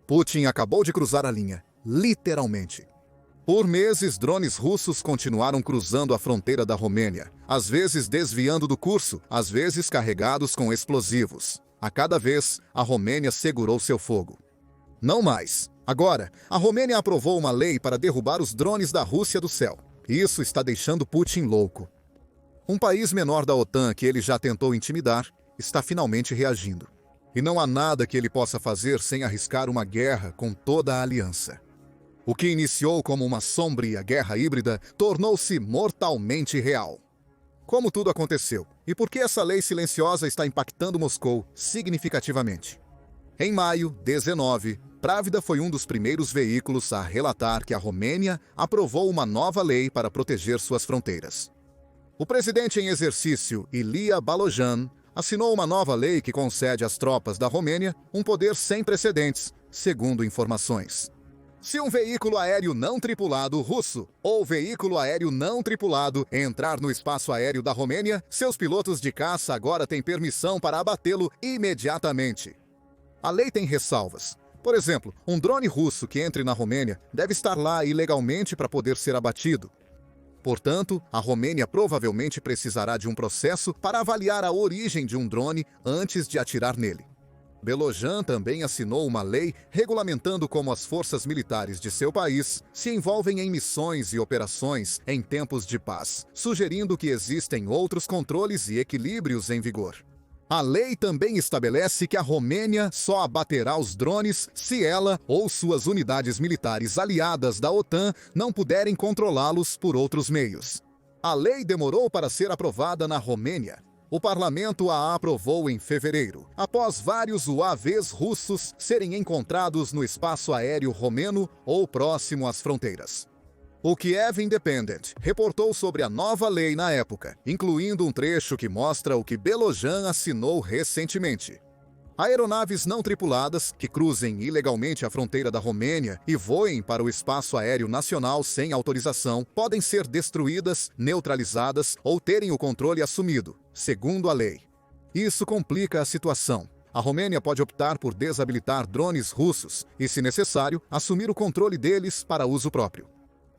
Putin acabou de cruzar a linha, literalmente. Por meses, drones russos continuaram cruzando a fronteira da Romênia, às vezes desviando do curso, às vezes carregados com explosivos. A cada vez, a Romênia segurou seu fogo. Não mais. Agora, a Romênia aprovou uma lei para derrubar os drones da Rússia do céu. Isso está deixando Putin louco. Um país menor da OTAN que ele já tentou intimidar, está finalmente reagindo. E não há nada que ele possa fazer sem arriscar uma guerra com toda a aliança. O que iniciou como uma sombria guerra híbrida tornou-se mortalmente real. Como tudo aconteceu? E por que essa lei silenciosa está impactando Moscou significativamente? Em maio 19, Pravda foi um dos primeiros veículos a relatar que a Romênia aprovou uma nova lei para proteger suas fronteiras. O presidente em exercício, Ilia Balojan, assinou uma nova lei que concede às tropas da Romênia um poder sem precedentes, segundo informações. Se um veículo aéreo não tripulado russo ou veículo aéreo não tripulado entrar no espaço aéreo da Romênia, seus pilotos de caça agora têm permissão para abatê-lo imediatamente. A lei tem ressalvas. Por exemplo, um drone russo que entre na Romênia deve estar lá ilegalmente para poder ser abatido. Portanto, a Romênia provavelmente precisará de um processo para avaliar a origem de um drone antes de atirar nele. Balojan também assinou uma lei regulamentando como as forças militares de seu país se envolvem em missões e operações em tempos de paz, sugerindo que existem outros controles e equilíbrios em vigor. A lei também estabelece que a Romênia só abaterá os drones se ela ou suas unidades militares aliadas da OTAN não puderem controlá-los por outros meios. A lei demorou para ser aprovada na Romênia. O parlamento a aprovou em fevereiro, após vários UAVs russos serem encontrados no espaço aéreo romeno ou próximo às fronteiras. O Kiev Independent reportou sobre a nova lei na época, incluindo um trecho que mostra o que Balojan assinou recentemente. Aeronaves não tripuladas que cruzem ilegalmente a fronteira da Romênia e voem para o espaço aéreo nacional sem autorização podem ser destruídas, neutralizadas ou terem o controle assumido, segundo a lei. Isso complica a situação. A Romênia pode optar por desabilitar drones russos e, se necessário, assumir o controle deles para uso próprio.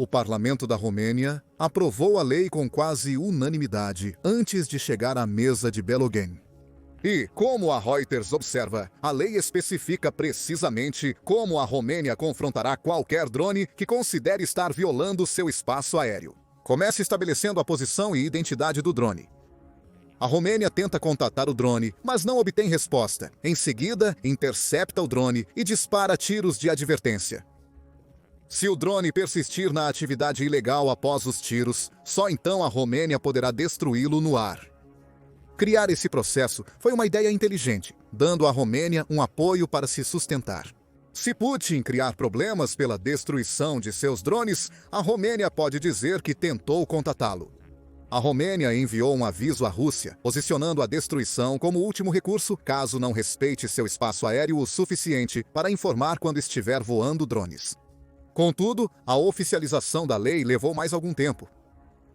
O parlamento da Romênia aprovou a lei com quase unanimidade antes de chegar à mesa de Balogun. E, como a Reuters observa, a lei especifica precisamente como a Romênia confrontará qualquer drone que considere estar violando seu espaço aéreo. Comece estabelecendo a posição e identidade do drone. A Romênia tenta contatar o drone, mas não obtém resposta. Em seguida, intercepta o drone e dispara tiros de advertência. Se o drone persistir na atividade ilegal após os tiros, só então a Romênia poderá destruí-lo no ar. Criar esse processo foi uma ideia inteligente, dando à Romênia um apoio para se sustentar. Se Putin criar problemas pela destruição de seus drones, a Romênia pode dizer que tentou contatá-lo. A Romênia enviou um aviso à Rússia, posicionando a destruição como último recurso caso não respeite seu espaço aéreo o suficiente para informar quando estiver voando drones. Contudo, a oficialização da lei levou mais algum tempo.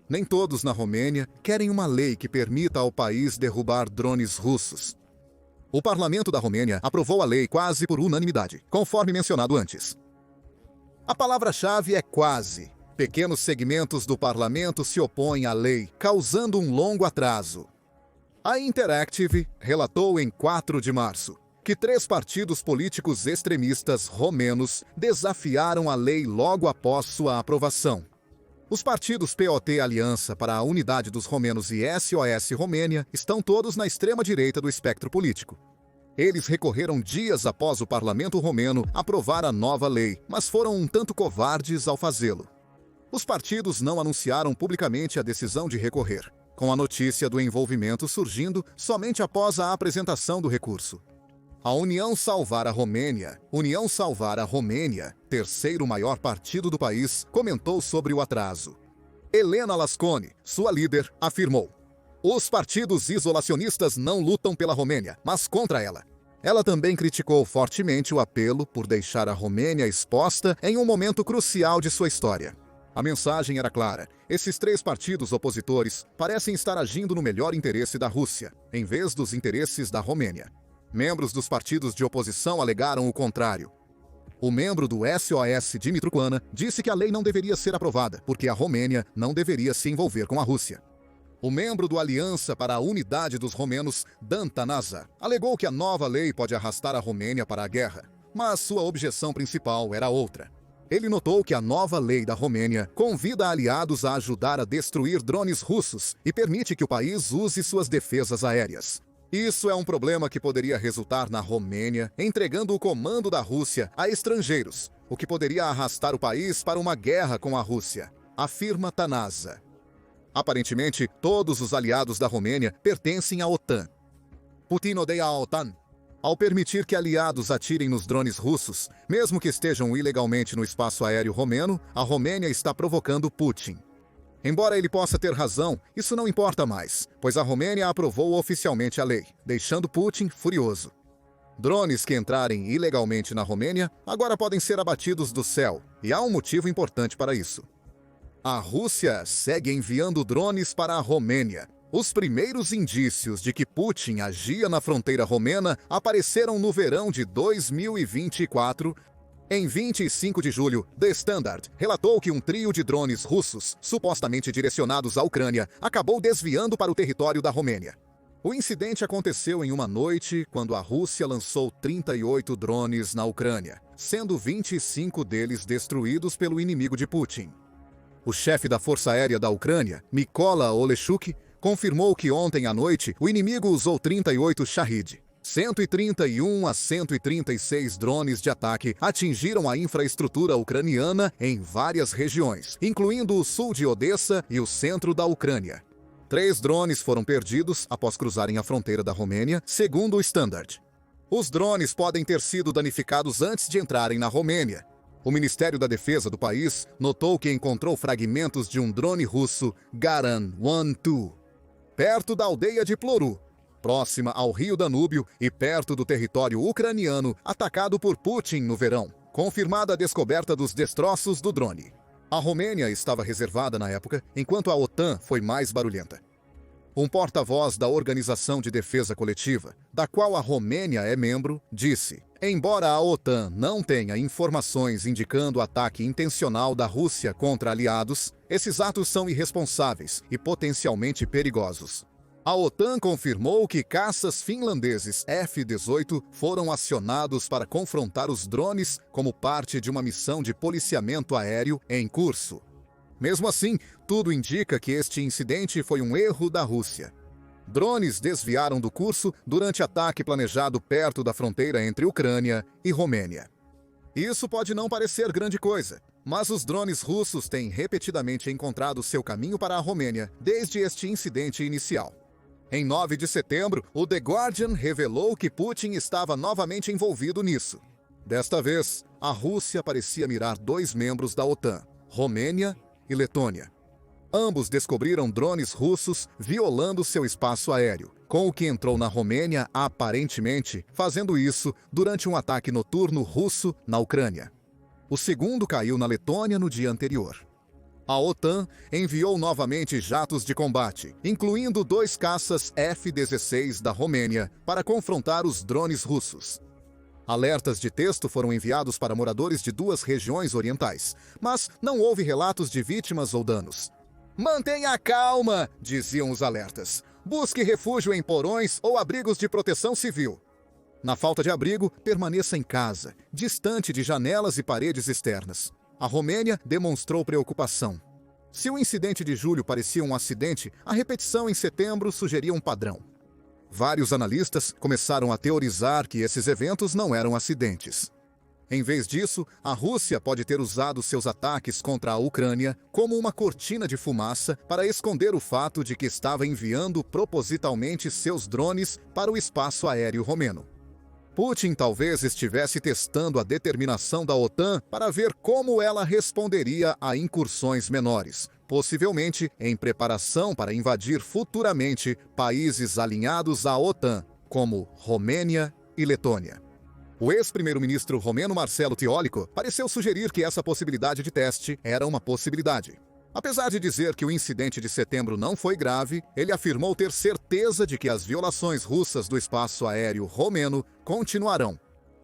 Nem todos na Romênia querem uma lei que permita ao país derrubar drones russos. O parlamento da Romênia aprovou a lei quase por unanimidade, conforme mencionado antes. A palavra-chave é quase. Pequenos segmentos do parlamento se opõem à lei, causando um longo atraso. A Interactive relatou em 4 de março que 3 partidos políticos extremistas romenos desafiaram a lei logo após sua aprovação. Os partidos POT Aliança para a Unidade dos Romenos e SOS Romênia estão todos na extrema-direita do espectro político. Eles recorreram dias após o parlamento romeno aprovar a nova lei, mas foram um tanto covardes ao fazê-lo. Os partidos não anunciaram publicamente a decisão de recorrer, com a notícia do envolvimento surgindo somente após a apresentação do recurso. A União Salvar a Romênia, terceiro maior partido do país, comentou sobre o atraso. Helena Lasconi, sua líder, afirmou: "Os partidos isolacionistas não lutam pela Romênia, mas contra ela." Ela também criticou fortemente o apelo por deixar a Romênia exposta em um momento crucial de sua história. A mensagem era clara: esses 3 partidos opositores parecem estar agindo no melhor interesse da Rússia, em vez dos interesses da Romênia. Membros dos partidos de oposição alegaram o contrário. O membro do SOS Dmytro Kulena disse que a lei não deveria ser aprovada, porque a Romênia não deveria se envolver com a Rússia. O membro do Aliança para a Unidade dos Romenos, Dan Tanaza, alegou que a nova lei pode arrastar a Romênia para a guerra, mas sua objeção principal era outra. Ele notou que a nova lei da Romênia convida aliados a ajudar a destruir drones russos e permite que o país use suas defesas aéreas. Isso é um problema que poderia resultar na Romênia entregando o comando da Rússia a estrangeiros, o que poderia arrastar o país para uma guerra com a Rússia, afirma Tanaza. Aparentemente, todos os aliados da Romênia pertencem à OTAN. Putin odeia a OTAN. Ao permitir que aliados atirem nos drones russos, mesmo que estejam ilegalmente no espaço aéreo romeno, a Romênia está provocando Putin. Embora ele possa ter razão, isso não importa mais, pois a Romênia aprovou oficialmente a lei, deixando Putin furioso. Drones que entrarem ilegalmente na Romênia agora podem ser abatidos do céu, e há um motivo importante para isso. A Rússia segue enviando drones para a Romênia. Os primeiros indícios de que Putin agia na fronteira romena apareceram no verão de 2024. Em 25 de julho, The Standard relatou que um trio de drones russos, supostamente direcionados à Ucrânia, acabou desviando para o território da Romênia. O incidente aconteceu em uma noite quando a Rússia lançou 38 drones na Ucrânia, sendo 25 deles destruídos pelo inimigo de Putin. O chefe da Força Aérea da Ucrânia, Mykola Oleshchuk, confirmou que ontem à noite o inimigo usou 38 Shahid. 131 a 136 drones de ataque atingiram a infraestrutura ucraniana em várias regiões, incluindo o sul de Odessa e o centro da Ucrânia. 3 drones foram perdidos após cruzarem a fronteira da Romênia, segundo o Standard. Os drones podem ter sido danificados antes de entrarem na Romênia. O Ministério da Defesa do país notou que encontrou fragmentos de um drone russo Garan 1-2, perto da aldeia de Ploru, próxima ao rio Danúbio e perto do território ucraniano atacado por Putin no verão, confirmada a descoberta dos destroços do drone. A Romênia estava reservada na época, enquanto a OTAN foi mais barulhenta. Um porta-voz da Organização de Defesa Coletiva, da qual a Romênia é membro, disse: embora a OTAN não tenha informações indicando ataque intencional da Rússia contra aliados, esses atos são irresponsáveis e potencialmente perigosos. A OTAN confirmou que caças finlandeses F-18 foram acionados para confrontar os drones como parte de uma missão de policiamento aéreo em curso. Mesmo assim, tudo indica que este incidente foi um erro da Rússia. Drones desviaram do curso durante ataque planejado perto da fronteira entre Ucrânia e Romênia. Isso pode não parecer grande coisa, mas os drones russos têm repetidamente encontrado seu caminho para a Romênia desde este incidente inicial. Em 9 de setembro, o The Guardian revelou que Putin estava novamente envolvido nisso. Desta vez, a Rússia parecia mirar 2 membros da OTAN, Romênia e Letônia. Ambos descobriram drones russos violando seu espaço aéreo, com o que entrou na Romênia aparentemente fazendo isso durante um ataque noturno russo na Ucrânia. O segundo caiu na Letônia no dia anterior. A OTAN enviou novamente jatos de combate, incluindo 2 caças F-16 da Romênia, para confrontar os drones russos. Alertas de texto foram enviados para moradores de 2 regiões orientais, mas não houve relatos de vítimas ou danos. Mantenha calma, diziam os alertas. Busque refúgio em porões ou abrigos de proteção civil. Na falta de abrigo, permaneça em casa, distante de janelas e paredes externas. A Romênia demonstrou preocupação. Se o incidente de julho parecia um acidente, a repetição em setembro sugeria um padrão. Vários analistas começaram a teorizar que esses eventos não eram acidentes. Em vez disso, a Rússia pode ter usado seus ataques contra a Ucrânia como uma cortina de fumaça para esconder o fato de que estava enviando propositalmente seus drones para o espaço aéreo romeno. Putin talvez estivesse testando a determinação da OTAN para ver como ela responderia a incursões menores, possivelmente em preparação para invadir futuramente países alinhados à OTAN, como Romênia e Letônia. O ex-primeiro-ministro romeno Marcelo Tiolico pareceu sugerir que essa possibilidade de teste era uma possibilidade. Apesar de dizer que o incidente de setembro não foi grave, ele afirmou ter certeza de que as violações russas do espaço aéreo romeno continuarão.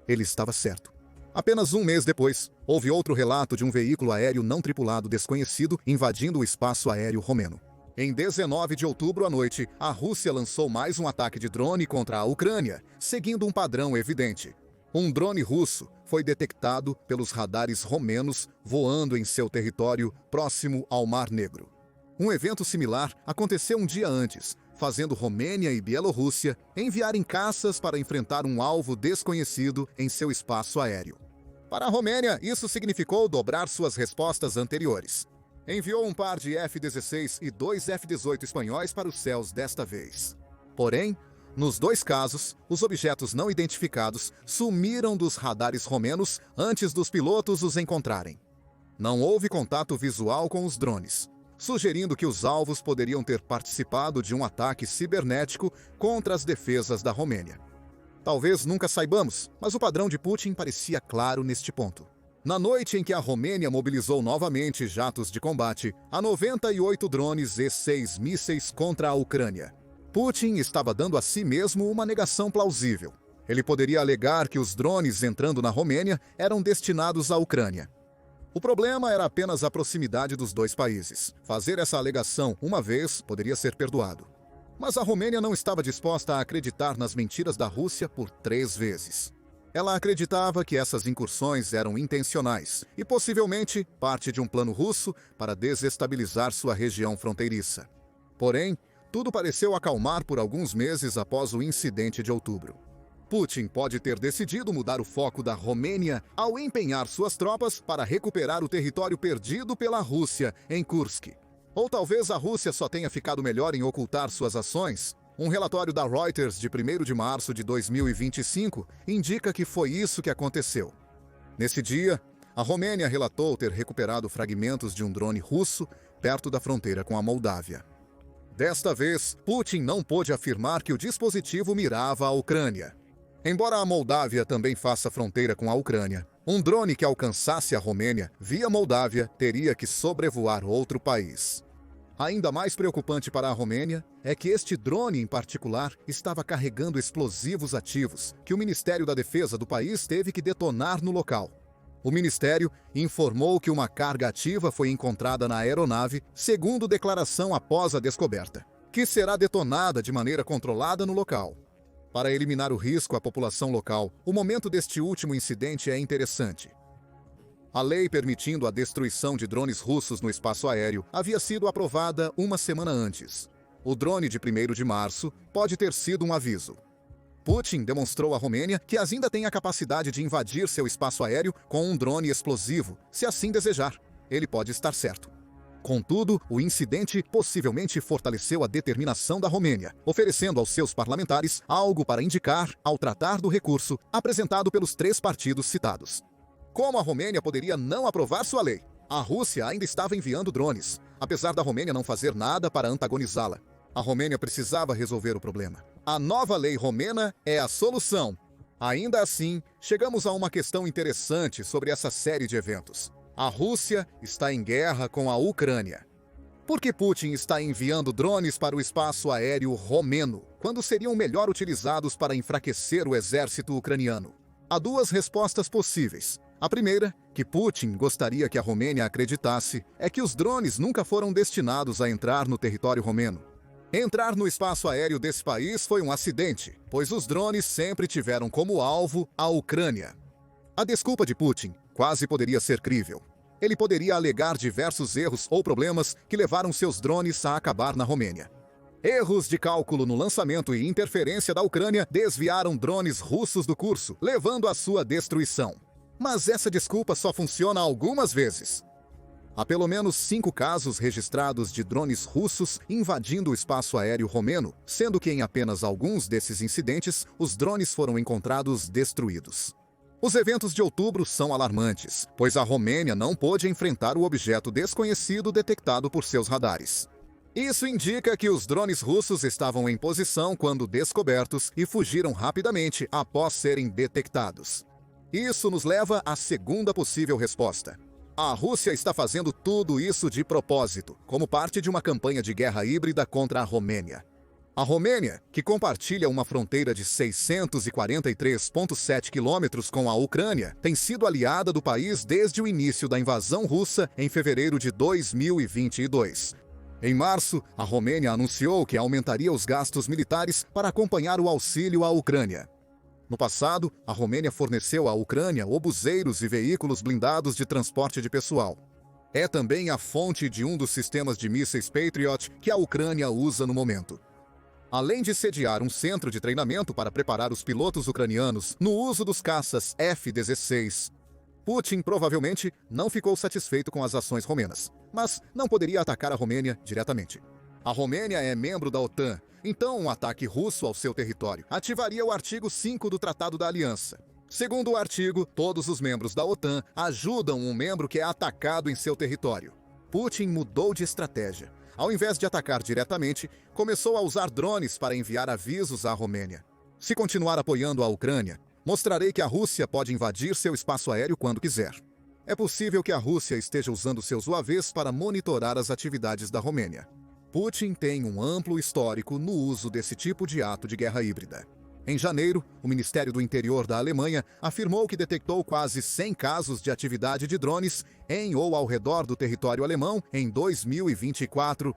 Ele estava certo. Apenas um mês depois, houve outro relato de um veículo aéreo não tripulado desconhecido invadindo o espaço aéreo romeno. Em 19 de outubro à noite, a Rússia lançou mais um ataque de drone contra a Ucrânia, seguindo um padrão evidente. Um drone russo foi detectado pelos radares romenos voando em seu território próximo ao Mar Negro. Um evento similar aconteceu um dia antes, fazendo Romênia e Bielorrússia enviarem caças para enfrentar um alvo desconhecido em seu espaço aéreo. Para a Romênia, isso significou dobrar suas respostas anteriores. Enviou um par de F-16 e 2 F-18 espanhóis para os céus desta vez. Porém, nos dois casos, os objetos não identificados sumiram dos radares romenos antes dos pilotos os encontrarem. Não houve contato visual com os drones, sugerindo que os alvos poderiam ter participado de um ataque cibernético contra as defesas da Romênia. Talvez nunca saibamos, mas o padrão de Putin parecia claro neste ponto. Na noite em que a Romênia mobilizou novamente jatos de combate, há 98 drones e 6 mísseis contra a Ucrânia. Putin estava dando a si mesmo uma negação plausível. Ele poderia alegar que os drones entrando na Romênia eram destinados à Ucrânia. O problema era apenas a proximidade dos dois países. Fazer essa alegação uma vez poderia ser perdoado. Mas a Romênia não estava disposta a acreditar nas mentiras da Rússia por 3 vezes. Ela acreditava que essas incursões eram intencionais e possivelmente parte de um plano russo para desestabilizar sua região fronteiriça. Porém, tudo pareceu acalmar por alguns meses após o incidente de outubro. Putin pode ter decidido mudar o foco da Romênia ao empenhar suas tropas para recuperar o território perdido pela Rússia em Kursk. Ou talvez a Rússia só tenha ficado melhor em ocultar suas ações. Um relatório da Reuters de 1º de março de 2025 indica que foi isso que aconteceu. Nesse dia, a Romênia relatou ter recuperado fragmentos de um drone russo perto da fronteira com a Moldávia. Desta vez, Putin não pôde afirmar que o dispositivo mirava a Ucrânia. Embora a Moldávia também faça fronteira com a Ucrânia, um drone que alcançasse a Romênia via Moldávia teria que sobrevoar outro país. Ainda mais preocupante para a Romênia é que este drone em particular estava carregando explosivos ativos que o Ministério da Defesa do país teve que detonar no local. O ministério informou que uma carga ativa foi encontrada na aeronave, segundo declaração após a descoberta, que será detonada de maneira controlada no local. Para eliminar o risco à população local, o momento deste último incidente é interessante. A lei permitindo a destruição de drones russos no espaço aéreo havia sido aprovada uma semana antes. O drone de 1º de março pode ter sido um aviso. Putin demonstrou à Romênia que ainda tem a capacidade de invadir seu espaço aéreo com um drone explosivo, se assim desejar. Ele pode estar certo. Contudo, o incidente possivelmente fortaleceu a determinação da Romênia, oferecendo aos seus parlamentares algo para indicar ao tratar do recurso apresentado pelos 3 partidos citados. Como a Romênia poderia não aprovar sua lei? A Rússia ainda estava enviando drones, apesar da Romênia não fazer nada para antagonizá-la. A Romênia precisava resolver o problema. A nova lei romena é a solução. Ainda assim, chegamos a uma questão interessante sobre essa série de eventos. A Rússia está em guerra com a Ucrânia. Por que Putin está enviando drones para o espaço aéreo romeno, quando seriam melhor utilizados para enfraquecer o exército ucraniano? Há 2 respostas possíveis. A primeira, que Putin gostaria que a Romênia acreditasse, é que os drones nunca foram destinados a entrar no território romeno. Entrar no espaço aéreo desse país foi um acidente, pois os drones sempre tiveram como alvo a Ucrânia. A desculpa de Putin quase poderia ser crível. Ele poderia alegar diversos erros ou problemas que levaram seus drones a acabar na Romênia. Erros de cálculo no lançamento e interferência da Ucrânia desviaram drones russos do curso, levando à sua destruição. Mas essa desculpa só funciona algumas vezes. Há pelo menos 5 casos registrados de drones russos invadindo o espaço aéreo romeno, sendo que em apenas alguns desses incidentes, os drones foram encontrados destruídos. Os eventos de outubro são alarmantes, pois a Romênia não pôde enfrentar o objeto desconhecido detectado por seus radares. Isso indica que os drones russos estavam em posição quando descobertos e fugiram rapidamente após serem detectados. Isso nos leva à segunda possível resposta. A Rússia está fazendo tudo isso de propósito, como parte de uma campanha de guerra híbrida contra a Romênia. A Romênia, que compartilha uma fronteira de 643,7 quilômetros com a Ucrânia, tem sido aliada do país desde o início da invasão russa em fevereiro de 2022. Em março, a Romênia anunciou que aumentaria os gastos militares para acompanhar o auxílio à Ucrânia. No passado, a Romênia forneceu à Ucrânia obuseiros e veículos blindados de transporte de pessoal. É também a fonte de um dos sistemas de mísseis Patriot que a Ucrânia usa no momento. Além de sediar um centro de treinamento para preparar os pilotos ucranianos no uso dos caças F-16, Putin provavelmente não ficou satisfeito com as ações romenas, mas não poderia atacar a Romênia diretamente. A Romênia é membro da OTAN, então um ataque russo ao seu território ativaria o artigo 5 do Tratado da Aliança. Segundo o artigo, todos os membros da OTAN ajudam um membro que é atacado em seu território. Putin mudou de estratégia. Ao invés de atacar diretamente, começou a usar drones para enviar avisos à Romênia. Se continuar apoiando a Ucrânia, mostrarei que a Rússia pode invadir seu espaço aéreo quando quiser. É possível que a Rússia esteja usando seus UAVs para monitorar as atividades da Romênia. Putin tem um amplo histórico no uso desse tipo de ato de guerra híbrida. Em janeiro, o Ministério do Interior da Alemanha afirmou que detectou quase 100 casos de atividade de drones em ou ao redor do território alemão em 2024,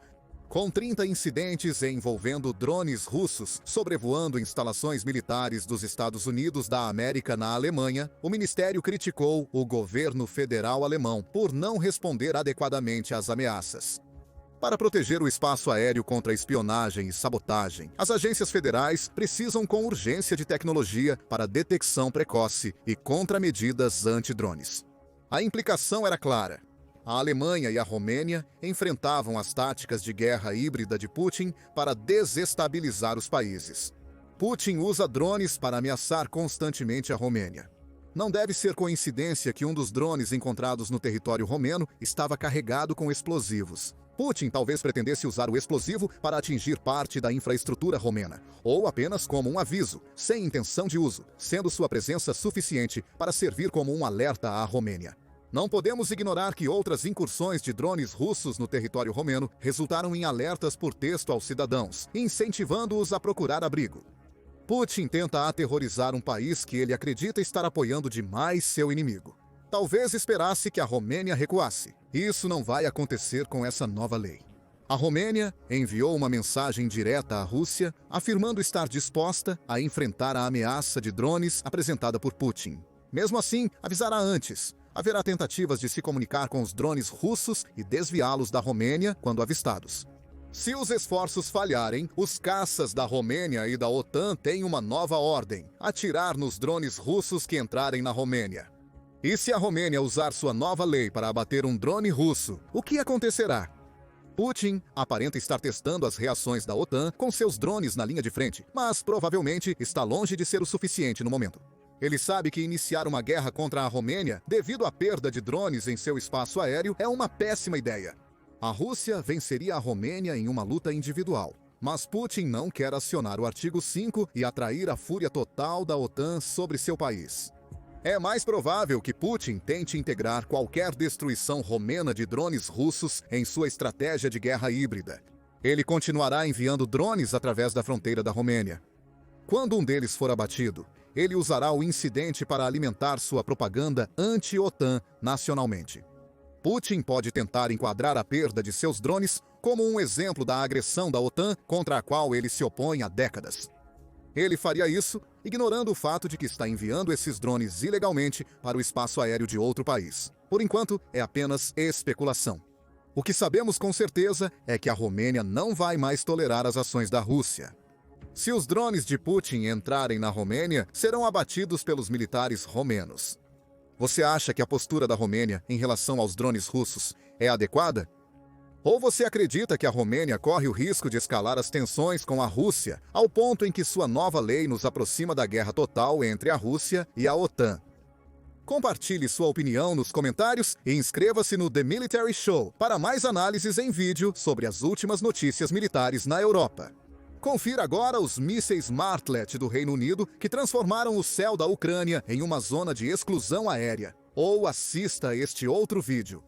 com 30 incidentes envolvendo drones russos sobrevoando instalações militares dos Estados Unidos da América na Alemanha. O ministério criticou o governo federal alemão por não responder adequadamente às ameaças. Para proteger o espaço aéreo contra espionagem e sabotagem, as agências federais precisam com urgência de tecnologia para detecção precoce e contramedidas anti-drones. A implicação era clara. A Alemanha e a Romênia enfrentavam as táticas de guerra híbrida de Putin para desestabilizar os países. Putin usa drones para ameaçar constantemente a Romênia. Não deve ser coincidência que um dos drones encontrados no território romeno estava carregado com explosivos. Putin talvez pretendesse usar o explosivo para atingir parte da infraestrutura romena, ou apenas como um aviso, sem intenção de uso, sendo sua presença suficiente para servir como um alerta à Romênia. Não podemos ignorar que outras incursões de drones russos no território romeno resultaram em alertas por texto aos cidadãos, incentivando-os a procurar abrigo. Putin tenta aterrorizar um país que ele acredita estar apoiando demais seu inimigo. Talvez esperasse que a Romênia recuasse. Isso não vai acontecer com essa nova lei. A Romênia enviou uma mensagem direta à Rússia, afirmando estar disposta a enfrentar a ameaça de drones apresentada por Putin. Mesmo assim, avisará antes. Haverá tentativas de se comunicar com os drones russos e desviá-los da Romênia quando avistados. Se os esforços falharem, os caças da Romênia e da OTAN têm uma nova ordem: atirar nos drones russos que entrarem na Romênia. E se a Romênia usar sua nova lei para abater um drone russo, o que acontecerá? Putin aparenta estar testando as reações da OTAN com seus drones na linha de frente, mas provavelmente está longe de ser o suficiente no momento. Ele sabe que iniciar uma guerra contra a Romênia, devido à perda de drones em seu espaço aéreo, é uma péssima ideia. A Rússia venceria a Romênia em uma luta individual, mas Putin não quer acionar o artigo 5 e atrair a fúria total da OTAN sobre seu país. É mais provável que Putin tente integrar qualquer destruição romena de drones russos em sua estratégia de guerra híbrida. Ele continuará enviando drones através da fronteira da Romênia. Quando um deles for abatido, ele usará o incidente para alimentar sua propaganda anti-OTAN nacionalmente. Putin pode tentar enquadrar a perda de seus drones como um exemplo da agressão da OTAN contra a qual ele se opõe há décadas. Ele faria isso ignorando o fato de que está enviando esses drones ilegalmente para o espaço aéreo de outro país. Por enquanto, é apenas especulação. O que sabemos com certeza é que a Romênia não vai mais tolerar as ações da Rússia. Se os drones de Putin entrarem na Romênia, serão abatidos pelos militares romenos. Você acha que a postura da Romênia em relação aos drones russos é adequada? Ou você acredita que a Romênia corre o risco de escalar as tensões com a Rússia, ao ponto em que sua nova lei nos aproxima da guerra total entre a Rússia e a OTAN? Compartilhe sua opinião nos comentários e inscreva-se no The Military Show para mais análises em vídeo sobre as últimas notícias militares na Europa. Confira agora os mísseis Martlet do Reino Unido que transformaram o céu da Ucrânia em uma zona de exclusão aérea. Ou assista a este outro vídeo.